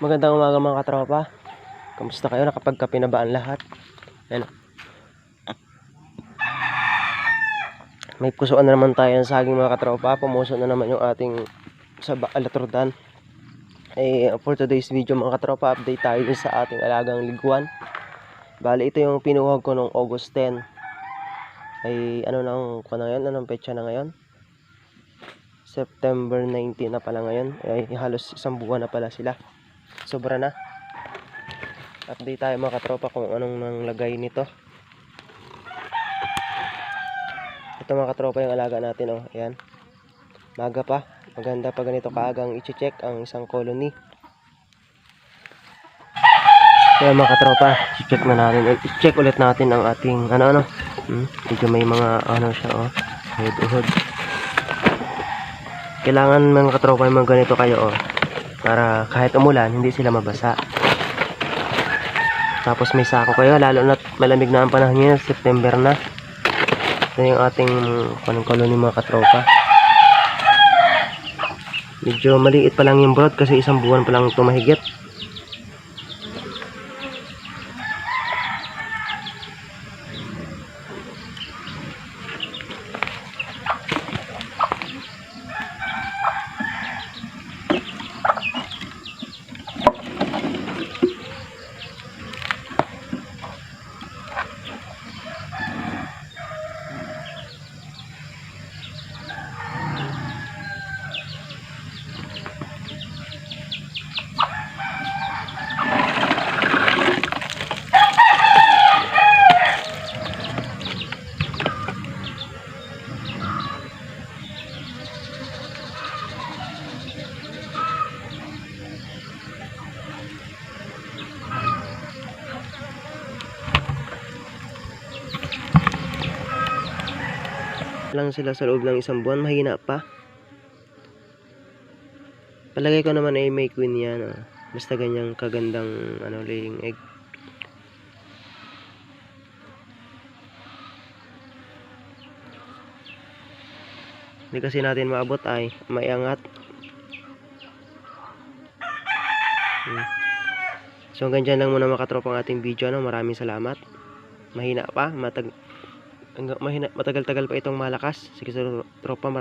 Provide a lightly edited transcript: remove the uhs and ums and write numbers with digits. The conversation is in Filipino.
Magandang umaga mga katropa. Kamusta kayo? Nakapagkape na ba ang lahat? Ayan. May pusuan na naman tayo ng saging mga katropa. Pumuso na naman yung ating sa alatrodan. For today's video mga katropa, update tayo sa ating alagang liguan. Bali ito yung pinuhog ko noong August 10. Anong petsa na ngayon? September 19 na pala ngayon. Halos isang buwan na pala sila. Sobra na. Update tayo mga katropa kung anong nanglagay nito. Ito mga katropa yung alaga natin, oh. Ayan. Maga pa. Maganda pa ganito kaagang i-check ang isang colony. Kaya mga katropa, i-check na natin. I-check ulit natin ang ating medyo may mga siya, oh. Uhod. Kailangan mga katropa yung mga ganito kayo, oh. Para kahit umulan, hindi sila mabasa. Tapos may sako kayo, lalo na malamig na ang panahon ngayon, September na. Ito yung ating colony mga katropa. Medyo maliit pa lang yung brood kasi isang buwan pa lang ito mahigit. Lang sila sa loob ng isang buwan, mahina pa. Palagay ko naman ay may queen yan, oh. Basta ganyang kagandang laying egg. Hindi kasi natin maabot ay maiangat. So hanggang dyan lang muna mga katropa ang ating video, maraming salamat. Mahina pa, matagal-tagal pa itong malakas. Sige sa tropa.